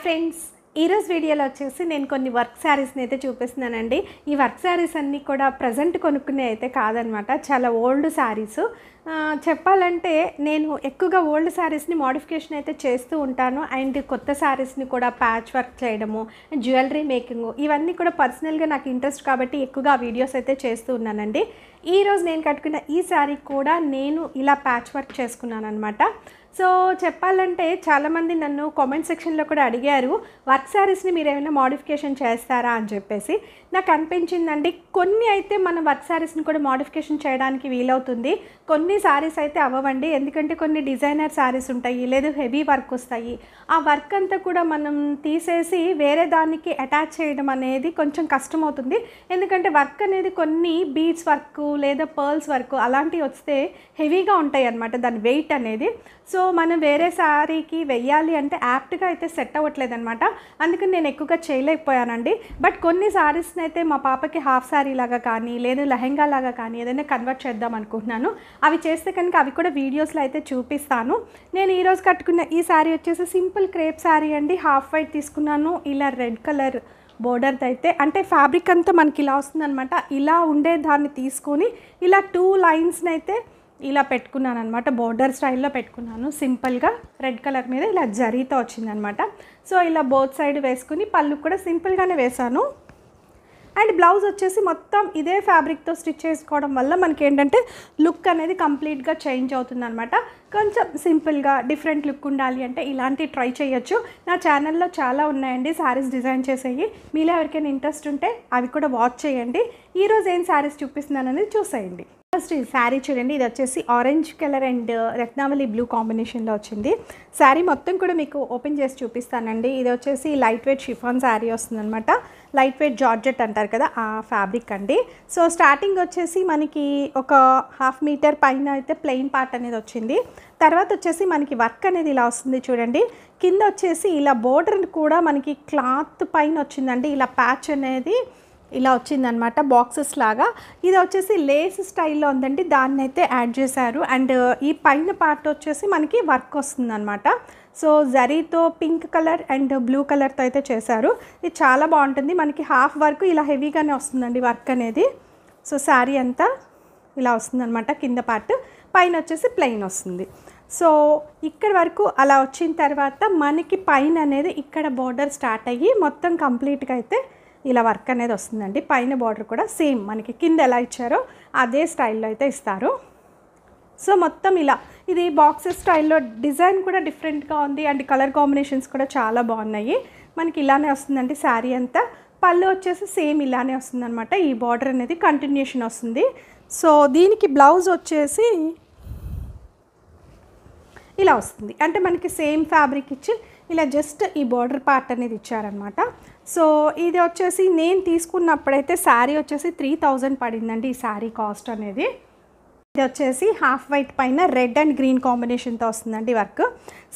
Friends, ఈరోజు వీడియోలో వచ్చేసి నేను కొన్ని వర్క్ శారీస్ని అయితే చూపిస్తున్నానండి. ఈ వర్క్ శారీస్ అన్నీ కూడా ప్రజెంట్ కొనుక్కునే అయితే కాదనమాట, చాలా ఓల్డ్ శారీస్. చెప్పాలంటే నేను ఎక్కువగా ఓల్డ్ శారీస్ని మోడిఫికేషన్ అయితే చేస్తూ ఉంటాను. అండ్ కొత్త శారీస్ని కూడా ప్యాచ్ వర్క్ చేయడము, జ్యువెలరీ మేకింగ్, ఇవన్నీ కూడా పర్సనల్గా నాకు ఇంట్రెస్ట్ కాబట్టి ఎక్కువగా వీడియోస్ అయితే చేస్తూ ఉన్నానండి. ఈరోజు నేను కట్టుకున్న ఈ శారీ కూడా నేను ఇలా ప్యాచ్ వర్క్ చేసుకున్నాను అనమాట. సో చెప్పాలంటే చాలామంది నన్ను కామెంట్ సెక్షన్లో కూడా అడిగారు, వర్క్ శారీస్ని మీరు ఏమైనా మోడిఫికేషన్ చేస్తారా అని చెప్పేసి. నాకు అనిపించిందండి, కొన్ని అయితే మన వర్క్ శారీస్ని కూడా మోడిఫికేషన్ చేయడానికి వీలవుతుంది, కొన్ని శారీస్ అయితే అవ్వండి. ఎందుకంటే కొన్ని డిజైనర్ శారీస్ ఉంటాయి, లేదు హెవీ వర్క్ వస్తాయి. ఆ వర్క్ అంతా కూడా మనం తీసేసి వేరే దానికి అటాచ్ చేయడం అనేది కొంచెం కష్టమవుతుంది. ఎందుకంటే వర్క్ అనేది కొన్ని బీడ్స్ వర్క్ లేదా పర్ల్స్ వర్క్ అలాంటివి వస్తే హెవీగా ఉంటాయి అన్నమాట, దాని వెయిట్ అనేది. సో మనం వేరే శారీకి వెయ్యాలి అంటే యాప్ట్గా అయితే సెట్ అవ్వట్లేదు అనమాట. అందుకని నేను ఎక్కువగా చేయలేకపోయానండి. బట్ కొన్ని శారీస్ని అయితే మా పాపకి హాఫ్ శారీ లాగా కానీ లేదు లెహెంగా లాగా కానీ ఏదైనా కన్వర్ట్ చేద్దాం అనుకుంటున్నాను. అవి చేస్తే కనుక అవి కూడా వీడియోస్లో అయితే చూపిస్తాను. నేను ఈరోజు కట్టుకున్న ఈ శారీ వచ్చేసి సింపుల్ క్రేప్ శారీ అండి. హాఫ్ వైట్ తీసుకున్నాను. ఇలా రెడ్ కలర్ బోర్డర్ది అయితే, అంటే ఫ్యాబ్రిక్ అంతా మనకి ఇలా వస్తుందన్నమాట. ఇలా ఉండే దాన్ని తీసుకొని ఇలా 2 లైన్స్ని అయితే ఇలా పెట్టుకున్నాను అనమాట. బోర్డర్ స్టైల్లో పెట్టుకున్నాను సింపుల్గా. రెడ్ కలర్ మీద ఇలా జరీతో వచ్చిందనమాట. సో ఇలా బోత్ సైడ్ వేసుకుని పళ్ళు కూడా సింపుల్గానే వేసాను. అండ్ బ్లౌజ్ వచ్చేసి మొత్తం ఇదే ఫ్యాబ్రిక్తో స్టిచ్ చేసుకోవడం వల్ల మనకి ఏంటంటే లుక్ అనేది కంప్లీట్గా చేంజ్ అవుతుంది అనమాట. కొంచెం సింపుల్గా డిఫరెంట్ లుక్ ఉండాలి అంటే ఇలాంటివి ట్రై చేయొచ్చు. నా ఛానల్లో చాలా ఉన్నాయండి శారీస్ డిజైన్ చేసేవి. మీలో ఎవరికైనా ఇంట్రెస్ట్ ఉంటే అవి కూడా వాచ్ చేయండి. ఈరోజు ఏం శారీస్ చూపిస్తున్నాను అనేది చూసేయండి. ఫస్ట్ ఈ శారీ చూడండి, ఇది వచ్చేసి ఆరెంజ్ కలర్ అండ్ రత్నావళి బ్లూ కాంబినేషన్లో వచ్చింది. శారీ మొత్తం కూడా మీకు ఓపెన్ చేసి చూపిస్తానండి. ఇది వచ్చేసి లైట్ వెయిట్ షిఫాన్ శారీ వస్తుందన్నమాట. లైట్ వెయిట్ జార్జెట్ అంటారు కదా, ఆ ఫ్యాబ్రిక్ అండి. సో స్టార్టింగ్ వచ్చేసి మనకి ఒక 1/2 మీటర్ పైన అయితే ప్లెయిన్ పార్ట్ అనేది వచ్చింది. తర్వాత వచ్చేసి మనకి వర్క్ అనేది ఇలా వస్తుంది చూడండి. కింద వచ్చేసి ఇలా బోర్డర్ కూడా మనకి క్లాత్ పైన వచ్చిందండి. ఇలా ప్యాచ్ అనేది ఇలా వచ్చిందనమాట, బాక్సెస్ లాగా. ఇది వచ్చేసి లేస్ స్టైల్లో ఉందండి, దాన్ని అయితే యాడ్ చేశారు. అండ్ ఈ పైన పార్ట్ వచ్చేసి మనకి వర్క్ వస్తుందన్నమాట. సో జరీతో పింక్ కలర్ అండ్ బ్లూ కలర్తో అయితే చేశారు. ఇది చాలా బాగుంటుంది. మనకి హాఫ్ వర్క్ ఇలా హెవీగానే వస్తుందండి వర్క్ అనేది. సో శారీ అంతా ఇలా వస్తుందన్నమాట. కింద పార్ట్, పైన వచ్చేసి ప్లెయిన్ వస్తుంది. సో ఇక్కడ వరకు అలా వచ్చిన తర్వాత మనకి పైన అనేది ఇక్కడ బోర్డర్ స్టార్ట్ అయ్యి మొత్తం కంప్లీట్గా అయితే ఇలా వర్క్ అనేది వస్తుందండి. పైన బార్డర్ కూడా సేమ్ మనకి కింద ఎలా ఇచ్చారో అదే స్టైల్లో అయితే ఇస్తారు. సో మొత్తం ఇలా ఇది బాక్సెస్ స్టైల్లో, డిజైన్ కూడా డిఫరెంట్గా ఉంది అండ్ కలర్ కాంబినేషన్స్ కూడా చాలా బాగున్నాయి. మనకి ఇలానే వస్తుందండి శారీ అంతా. పళ్ళు వచ్చేసి సేమ్ ఇలానే వస్తుందన్నమాట. ఈ బార్డర్ అనేది కంటిన్యూషన్ వస్తుంది. సో దీనికి బ్లౌజ్ వచ్చేసి ఇలా వస్తుంది, అంటే మనకి సేమ్ ఫ్యాబ్రిక్ ఇచ్చి ఇలా జస్ట్ ఈ బార్డర్ పార్ట్ అనేది ఇచ్చారనమాట. సో ఇది వచ్చేసి నేను తీసుకున్నప్పుడైతే శారీ వచ్చేసి 3000 పడిందండి ఈ శారీ కాస్ట్ అనేది. ఇది వచ్చేసి హాఫ్ వైట్ పైన రెడ్ అండ్ గ్రీన్ కాంబినేషన్తో వస్తుందండి వర్క్.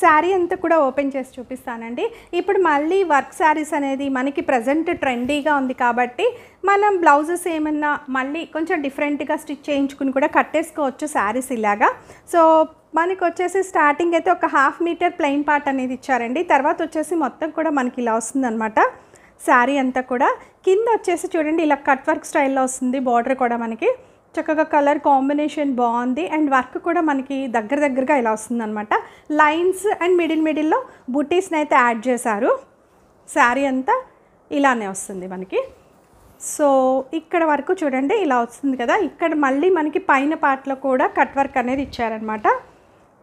శారీ అంతా కూడా ఓపెన్ చేసి చూపిస్తానండి. ఇప్పుడు మళ్ళీ వర్క్ శారీస్ అనేది మనకి ప్రజెంట్ ట్రెండీగా ఉంది కాబట్టి మనం బ్లౌజెస్ ఏమన్నా మళ్ళీ కొంచెం డిఫరెంట్గా స్టిచ్ చేయించుకుని కూడా కట్టేసుకోవచ్చు శారీస్ ఇలాగా. సో మనకి వచ్చేసి స్టార్టింగ్ అయితే ఒక 1/2 మీటర్ ప్లెయిన్ పార్ట్ అనేది ఇచ్చారండి. తర్వాత వచ్చేసి మొత్తం కూడా మనకి ఇలా వస్తుందన్నమాట శారీ అంతా కూడా. కింద వచ్చేసి చూడండి ఇలా కట్ వర్క్ స్టైల్లో వస్తుంది. బార్డర్ కూడా మనకి చక్కగా కలర్ కాంబినేషన్ బాగుంది. అండ్ వర్క్ కూడా మనకి దగ్గరగా ఇలా వస్తుందన్నమాట. లైన్స్ అండ్ మిడిల్లో బుటీస్ని అయితే యాడ్ చేశారు. శారీ అంతా ఇలానే వస్తుంది మనకి. సో ఇక్కడ వరకు చూడండి ఇలా వస్తుంది కదా. ఇక్కడ మళ్ళీ మనకి పైన పార్ట్లో కూడా కట్ వర్క్ అనేది ఇచ్చారనమాట.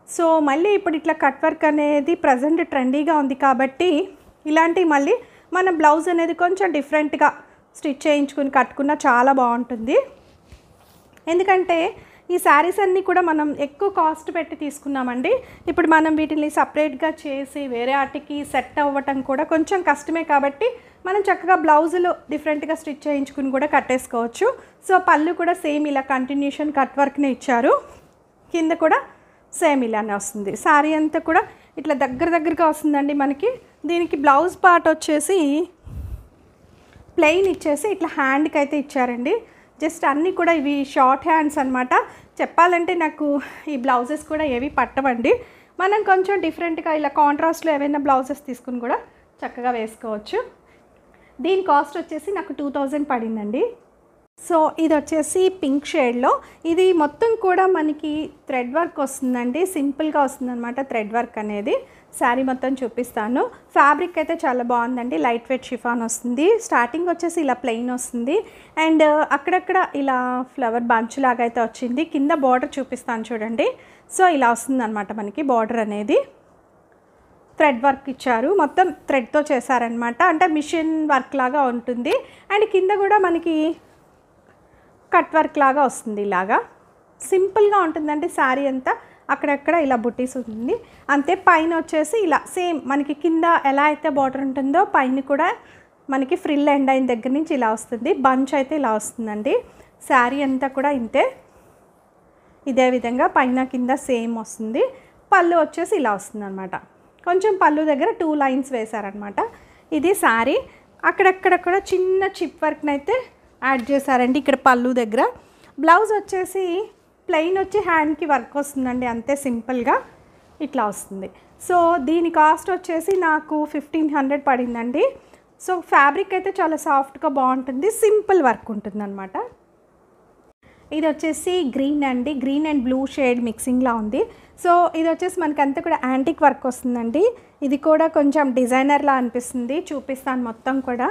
సో మళ్ళీ ఇప్పుడు ఇట్లా కట్ వర్క్ అనేది ప్రజెంట్ ట్రెండీగా ఉంది కాబట్టి ఇలాంటివి మళ్ళీ మన బ్లౌజ్ అనేది కొంచెం డిఫరెంట్గా స్టిచ్ చేయించుకుని కట్టుకున్న చాలా బాగుంటుంది. ఎందుకంటే ఈ శారీస్ అన్నీ కూడా మనం ఎక్కువ కాస్ట్ పెట్టి తీసుకున్నామండి. ఇప్పుడు మనం వీటిని సపరేట్గా చేసి వేరే వాటికి సెట్ అవ్వటం కూడా కొంచెం కష్టమే కాబట్టి మనం చక్కగా బ్లౌజులు డిఫరెంట్గా స్టిచ్ చేయించుకుని కూడా కట్టేసుకోవచ్చు. సో పళ్ళు కూడా సేమ్ ఇలా కంటిన్యూషన్ కట్ వర్క్నే ఇచ్చారు. కింద కూడా సేమ్ ఇలానే వస్తుంది. శారీ అంతా కూడా ఇట్లా దగ్గరగా వస్తుందండి మనకి. దీనికి బ్లౌజ్ పార్ట్ వచ్చేసి ప్లెయిన్ ఇచ్చేసి ఇట్లా హ్యాండ్కి అయితే ఇచ్చారండి. జస్ట్ అన్నీ కూడా ఇవి షార్ట్ హ్యాండ్స్ అనమాట. చెప్పాలంటే నాకు ఈ బ్లౌజెస్ కూడా ఏవి పట్టవండి. మనం కొంచెం డిఫరెంట్గా ఇలా కాంట్రాస్ట్లో ఏవైనా బ్లౌజెస్ తీసుకుని కూడా చక్కగా వేసుకోవచ్చు. దీని కాస్ట్ వచ్చేసి నాకు 2000 పడిందండి. సో ఇది వచ్చేసి పింక్ షేడ్లో, ఇది మొత్తం కూడా మనకి థ్రెడ్ వర్క్ వస్తుందండి, సింపుల్గా వస్తుందన్నమాట థ్రెడ్ వర్క్ అనేది. శారీ మొత్తం చూపిస్తాను. ఫ్యాబ్రిక్ అయితే చాలా బాగుందండి, లైట్ వెయిట్ షిఫాన్ వస్తుంది. స్టార్టింగ్ వచ్చేసి ఇలా ప్లెయిన్ వస్తుంది అండ్ అక్కడక్కడ ఇలా ఫ్లవర్ బంచ్ లాగా అయితే వచ్చింది. కింద బార్డర్ చూపిస్తాను చూడండి. సో ఇలా వస్తుంది అనమాట మనకి బార్డర్ అనేది. థ్రెడ్ వర్క్ ఇచ్చారు, మొత్తం థ్రెడ్తో చేశారనమాట, అంటే మిషన్ వర్క్ లాగా ఉంటుంది. అండ్ కింద కూడా మనకి కట్ వర్క్ లాగా వస్తుంది, ఇలాగా సింపుల్గా ఉంటుందండి శారీ అంతా. అక్కడక్కడ ఇలా బుట్టీస్ ఉంటుంది అంతే. పైన వచ్చేసి ఇలా సేమ్ మనకి కింద ఎలా అయితే బార్డర్ ఉంటుందో పైన కూడా మనకి ఫ్రిల్ ఎండ్ అయిన దగ్గర నుంచి ఇలా వస్తుంది. బంచ్ అయితే ఇలా వస్తుందండి. శారీ అంతా కూడా ఇంతే, ఇదే విధంగా పైన కింద సేమ్ వస్తుంది. పళ్ళు వచ్చేసి ఇలా వస్తుంది అనమాట. కొంచెం పళ్ళు దగ్గర 2 లైన్స్ వేశారనమాట. ఇది శారీ. అక్కడక్కడ కూడా చిన్న చిప్ వర్క్ని అయితే యాడ్ చేశారండి ఇక్కడ పళ్ళు దగ్గర. బ్లౌజ్ వచ్చేసి ప్లెయిన్ వచ్చి హ్యాండ్కి వర్క్ వస్తుందండి, అంతే సింపుల్గా ఇట్లా వస్తుంది. సో దీని కాస్ట్ వచ్చేసి నాకు 1500 పడిందండి. సో ఫ్యాబ్రిక్ అయితే చాలా సాఫ్ట్గా బాగుంటుంది, సింపుల్ వర్క్ ఉంటుంది అనమాట. ఇది వచ్చేసి గ్రీన్ అండి, గ్రీన్ అండ్ బ్లూ షేడ్ మిక్సింగ్లా ఉంది. సో ఇది వచ్చేసి మనకంతా కూడా యాంటిక్ వర్క్ వస్తుందండి. ఇది కూడా కొంచెం డిజైనర్లా అనిపిస్తుంది, చూపిస్తాను మొత్తం కూడా.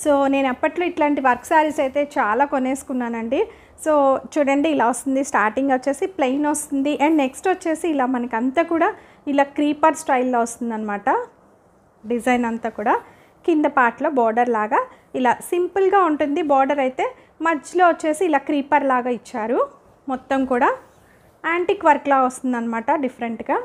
సో నేను అప్పట్లో ఇట్లాంటి వర్క్ శారీస్ అయితే చాలా కొనేసుకున్నానండి. సో చూడండి ఇలా వస్తుంది. స్టార్టింగ్ వచ్చేసి ప్లెయిన్ వస్తుంది అండ్ నెక్స్ట్ వచ్చేసి ఇలా మనకంతా కూడా ఇలా క్రీపర్ స్టైల్లో వస్తుంది అనమాట. డిజైన్ అంతా కూడా కింద పార్ట్లో బార్డర్ లాగా ఇలా సింపుల్గా ఉంటుంది. బార్డర్ అయితే మధ్యలో వచ్చేసి ఇలా క్రీపర్ లాగా ఇచ్చారు. మొత్తం కూడా యాంటిక్ వర్క్లా వస్తుంది అనమాట, డిఫరెంట్గా.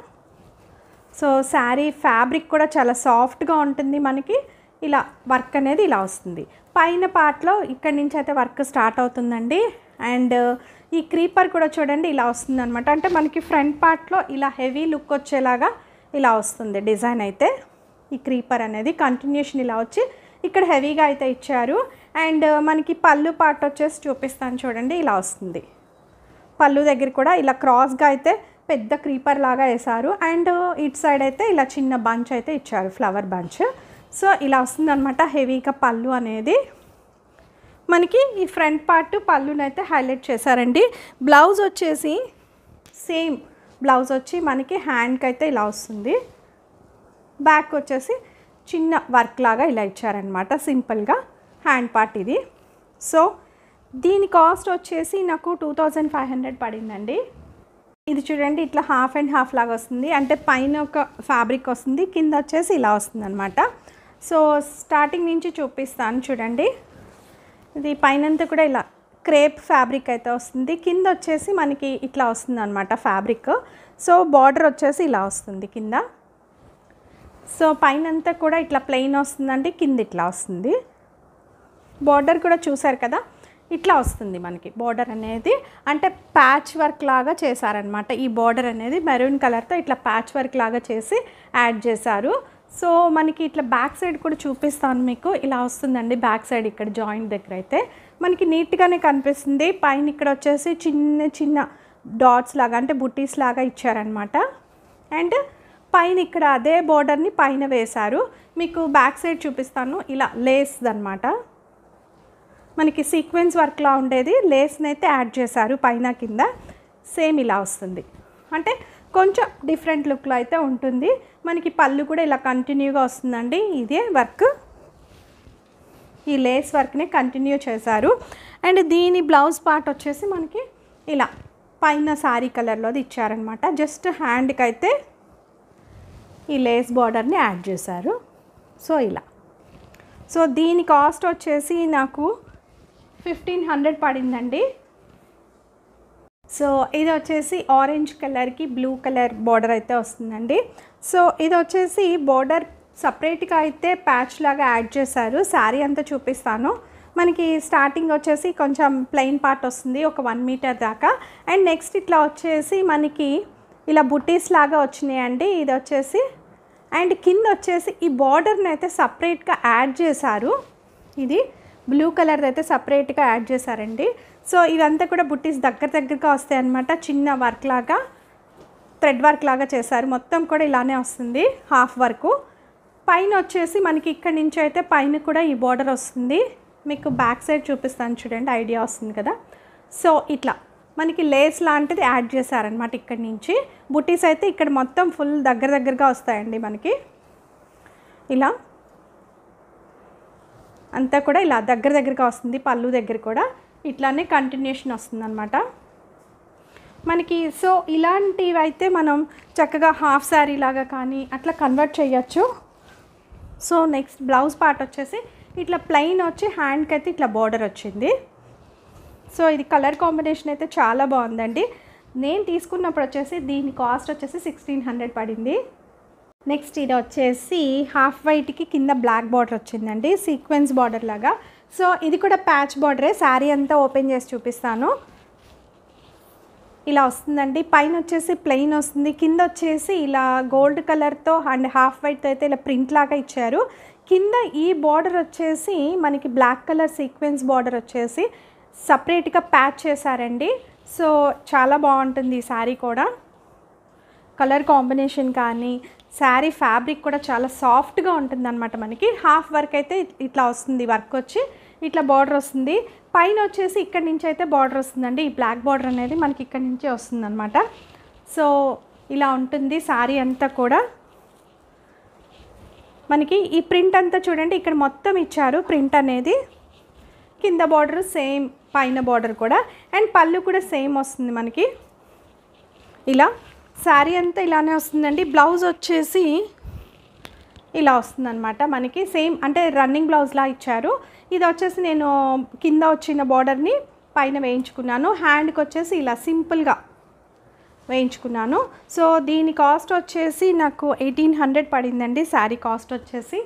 సో శారీ ఫ్యాబ్రిక్ కూడా చాలా సాఫ్ట్గా ఉంటుంది మనకి. ఇలా వర్క్ అనేది ఇలా వస్తుంది. పైన పార్ట్లో ఇక్కడి నుంచి అయితే వర్క్ స్టార్ట్ అవుతుందండి. అండ్ ఈ క్రీపర్ కూడా చూడండి ఇలా వస్తుంది అనమాట. అంటే మనకి ఫ్రంట్ పార్ట్లో ఇలా హెవీ లుక్ వచ్చేలాగా ఇలా వస్తుంది డిజైన్ అయితే. ఈ క్రీపర్ అనేది కంటిన్యూషన్ ఇలా వచ్చి ఇక్కడ హెవీగా అయితే ఇచ్చారు. అండ్ మనకి పళ్ళు పార్ట్ వచ్చేసి చూపిస్తాను చూడండి, ఇలా వస్తుంది. పళ్ళు దగ్గర కూడా ఇలా క్రాస్గా అయితే పెద్ద క్రీపర్ లాగా వేశారు. అండ్ ఇటు సైడ్ అయితే ఇలా చిన్న బంచ్ అయితే ఇచ్చారు, ఫ్లవర్ బంచ్. సో ఇలా వస్తుందన్నమాట హెవీగా పళ్ళు అనేది. మనకి ఈ ఫ్రంట్ పార్ట్ పళ్ళునైతే హైలైట్ చేశారండి. బ్లౌజ్ వచ్చేసి సేమ్ బ్లౌజ్ వచ్చి మనకి హ్యాండ్కి అయితే ఇలా వస్తుంది. బ్యాక్ వచ్చేసి చిన్న వర్క్ లాగా ఇలా ఇచ్చారనమాట, సింపుల్గా హ్యాండ్ పార్ట్ ఇది. సో దీని కాస్ట్ వచ్చేసి నాకు 2500 పడిందండి. ఇది చూడండి ఇట్లా హాఫ్ అండ్ హాఫ్ లాగా వస్తుంది, అంటే పైన ఒక ఫ్యాబ్రిక్ వస్తుంది, కింద వచ్చేసి ఇలా వస్తుంది అనమాట. సో స్టార్టింగ్ నుంచి చూపిస్తాను చూడండి. ఇది పైనంతా కూడా ఇలా క్రేప్ ఫ్యాబ్రిక్ అయితే వస్తుంది, కింద వచ్చేసి మనకి ఇట్లా వస్తుంది అనమాట ఫ్యాబ్రిక్. సో బార్డర్ వచ్చేసి ఇలా వస్తుంది కింద. సో పైనంతా కూడా ఇట్లా ప్లెయిన్ వస్తుందండి, కింద ఇట్లా వస్తుంది. బార్డర్ కూడా చూసారు కదా, ఇట్లా వస్తుంది మనకి బార్డర్ అనేది. అంటే ప్యాచ్ వర్క్ లాగా చేశారనమాట. ఈ బార్డర్ అనేది మెరూన్ కలర్తో ఇట్లా ప్యాచ్ వర్క్ లాగా చేసి యాడ్ చేశారు. సో మనకి ఇట్లా బ్యాక్ సైడ్ కూడా చూపిస్తాను మీకు, ఇలా వస్తుందండి బ్యాక్ సైడ్. ఇక్కడ జాయింట్ దగ్గర అయితే మనకి నీట్గానే కనిపిస్తుంది. పైన ఇక్కడ వచ్చేసి చిన్న చిన్న డాట్స్ లాగా అంటే బుట్టీస్ లాగా ఇచ్చారనమాట. అండ్ పైన ఇక్కడ అదే బార్డర్ని పైన వేశారు. మీకు బ్యాక్ సైడ్ చూపిస్తాను, ఇలా లేస్ అనమాట. మనకి సీక్వెన్స్ వర్క్లా ఉండేది, లేస్ని అయితే యాడ్ చేశారు పైన కింద. సేమ్ ఇలా వస్తుంది, అంటే కొంచెం డిఫరెంట్ లుక్లో అయితే ఉంటుంది. మనకి పళ్ళు కూడా ఇలా కంటిన్యూగా వస్తుందండి. ఇదే వర్క్, ఈ లేస్ వర్క్ని కంటిన్యూ చేశారు. అండ్ దీని బ్లౌజ్ పార్ట్ వచ్చేసి మనకి ఇలా పైన శారీ కలర్లోది ఇచ్చారనమాట. జస్ట్ హ్యాండ్కి అయితే ఈ లేస్ బార్డర్ని యాడ్ చేశారు. సో ఇలా. సో దీని కాస్ట్ వచ్చేసి నాకు 1500 పడిందండి. సో ఇది వచ్చేసి ఆరెంజ్ కలర్కి బ్లూ కలర్ బార్డర్ అయితే వస్తుందండి. సో ఇది వచ్చేసి బార్డర్ సపరేట్గా అయితే ప్యాచ్ లాగా యాడ్ చేశారు. శారీ అంతా చూపిస్తాను. మనకి స్టార్టింగ్ వచ్చేసి కొంచెం ప్లెయిన్ పార్ట్ వస్తుంది, ఒక 1 మీటర్ దాకా. అండ్ నెక్స్ట్ ఇట్లా వచ్చేసి మనకి ఇలా బుట్టీస్ లాగా వచ్చినాయండి. ఇది వచ్చేసి అండ్ కింద వచ్చేసి ఈ బార్డర్ని అయితే సపరేట్గా యాడ్ చేశారు. ఇది బ్లూ కలర్ అయితే సపరేట్గా యాడ్ చేశారండి. సో ఇదంతా కూడా బుట్టీస్ దగ్గరగా వస్తాయి అన్నమాట. చిన్న వర్క్ లాగా థ్రెడ్ వర్క్ లాగా చేశారు. మొత్తం కూడా ఇలానే వస్తుంది హాఫ్ వర్కు. పైన వచ్చేసి మనకి ఇక్కడ నుంచి అయితే పైన కూడా ఈ బార్డర్ వస్తుంది. మీకు బ్యాక్ సైడ్ చూపిస్తాను చూడండి, ఐడియా వస్తుంది కదా. సో ఇట్లా మనకి లేస్ లాంటిది యాడ్ చేశారనమాట. ఇక్కడ నుంచి బుటీస్ అయితే ఇక్కడ మొత్తం ఫుల్ దగ్గరగా వస్తాయండి మనకి. ఇలా అంతా కూడా ఇలా దగ్గరగా వస్తుంది. పళ్ళు దగ్గర కూడా ఇట్లానే కంటిన్యూషన్ వస్తుంది అనమాట మనకి. సో ఇలాంటివి అయితే మనం చక్కగా హాఫ్ శారీ లాగా కానీ అట్లా కన్వర్ట్ చేయొచ్చు. సో నెక్స్ట్ బ్లౌజ్ పార్ట్ వచ్చేసి ఇట్లా ప్లెయిన్ వచ్చి హ్యాండ్కి అయితే ఇట్లా బార్డర్ వచ్చింది. సో ఇది కలర్ కాంబినేషన్ అయితే చాలా బాగుందండి. నేను తీసుకున్నప్పుడు వచ్చేసి దీని కాస్ట్ వచ్చేసి 1600 పడింది. నెక్స్ట్ ఇది వచ్చేసి హాఫ్ వైట్కి కింద బ్లాక్ బార్డర్ వచ్చిందండి, సీక్వెన్స్ బార్డర్ లాగా. సో ఇది కూడా ప్యాచ్ బార్డరే. శారీ అంతా ఓపెన్ చేసి చూపిస్తాను. ఇలా వస్తుందండి. పైన వచ్చేసి ప్లెయిన్ వస్తుంది, కింద వచ్చేసి ఇలా గోల్డ్ కలర్తో అండ్ హాఫ్ వైట్తో అయితే ఇలా ప్రింట్ లాగా ఇచ్చారు. కింద ఈ బార్డర్ వచ్చేసి మనకి బ్లాక్ కలర్ సీక్వెన్స్ బార్డర్ వచ్చేసి సపరేట్గా ప్యాచ్ చేశారండి. సో చాలా బాగుంటుంది ఈ శారీ కూడా. కలర్ కాంబినేషన్ కానీ శారీ ఫ్యాబ్రిక్ కూడా చాలా సాఫ్ట్గా ఉంటుంది అనమాట. మనకి హాఫ్ వర్క్ అయితే ఇట్లా వస్తుంది, వర్క్ వచ్చి ఇట్లా బార్డర్ వస్తుంది. పైన వచ్చేసి ఇక్కడ నుంచి అయితే బార్డర్ వస్తుందండి. ఈ బ్లాక్ బార్డర్ అనేది మనకి ఇక్కడ నుంచే వస్తుంది అనమాట. సో ఇలా ఉంటుంది శారీ అంతా కూడా. మనకి ఈ ప్రింట్ అంతా చూడండి, ఇక్కడ మొత్తం ఇచ్చారు ప్రింట్ అనేది. కింద బార్డర్ సేమ్, పైన బార్డర్ కూడా, అండ్ పళ్ళు కూడా సేమ్ వస్తుంది మనకి. ఇలా శారీ అంతా ఇలానే వస్తుందండి. బ్లౌజ్ వచ్చేసి ఇలా వస్తుందన్నమాట మనకి. సేమ్ అంటే రన్నింగ్ బ్లౌజ్లా ఇచ్చారు. ఇది వచ్చేసి నేను కింద వచ్చిన బార్డర్ని పైన వేయించుకున్నాను. హ్యాండ్కి వచ్చేసి ఇలా సింపుల్గా వేయించుకున్నాను. సో దీని కాస్ట్ వచ్చేసి నాకు 1800 పడిందండి శారీ కాస్ట్ వచ్చేసి.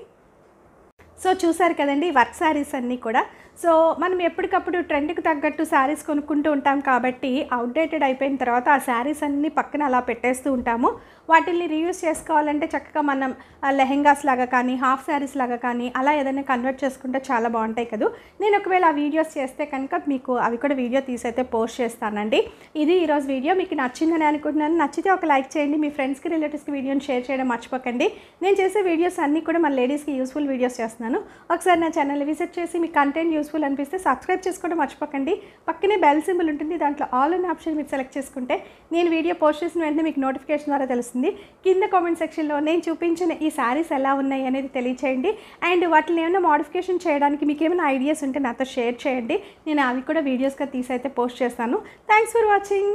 సో చూసారు కదండి వర్క్ శారీస్ అన్నీ కూడా. సో మనం ఎప్పటికప్పుడు ట్రెండ్కి తగ్గట్టు శారీస్ కొనుక్కుంటూ ఉంటాం కాబట్టి అవుట్డేటెడ్ అయిపోయిన తర్వాత ఆ శారీస్ అన్నీ పక్కన అలా పెట్టేస్తూ ఉంటాము. వాటిని రీయూజ్ చేసుకోవాలంటే చక్కగా మనం లెహెంగాస్ లాగా కానీ హాఫ్ శారీస్ లాగా కానీ అలా ఏదైనా కన్వర్ట్ చేసుకుంటే చాలా బాగుంటాయి కదా. నేను ఒకవేళ ఆ వీడియోస్ చేస్తే కనుక మీకు అవి కూడా వీడియో తీసైతే పోస్ట్ చేస్తానండి. ఇది ఈరోజు వీడియో మీకు నచ్చిందని అనుకుంటున్నాను. నచ్చితే ఒక లైక్ చేయండి. మీ ఫ్రెండ్స్కి రిలేటివ్స్కి వీడియోని షేర్ చేయడం మర్చిపోకండి. నేను చేసే వీడియోస్ అన్నీ కూడా మన లేడీస్కి యూస్ఫుల్ వీడియోస్ చేస్తున్నాను. ఒకసారి నా ఛానల్ని విజిట్ చేసి మీ కంటెంట్ యూస్ఫుల్ అనిపిస్తే సబ్స్క్రైబ్ చేసుకోవడం మర్చిపోకండి. పక్కనే బెల్ సింబల్ ఉంటుంది, దాంట్లో ఆల్ అనే ఆప్షన్ మీరు సెలెక్ట్ చేసుకుంటే నేను వీడియో పోస్ట్ చేసిన వెంటనే మీకు నోటిఫికేషన్ ద్వారా తెలుస్తుంది. కింద కామెంట్ సెక్షన్లో నేను చూపించిన ఈ శారీస్ ఎలా ఉన్నాయి అనేది తెలియచేయండి. అండ్ వాటిని ఏమైనా మోడిఫికేషన్ చేయడానికి మీకు ఏమైనా ఐడియాస్ ఉంటే నాతో షేర్ చేయండి. నేను అవి కూడా వీడియోస్గా తీసి అయితే పోస్ట్ చేస్తాను. Thanks for watching.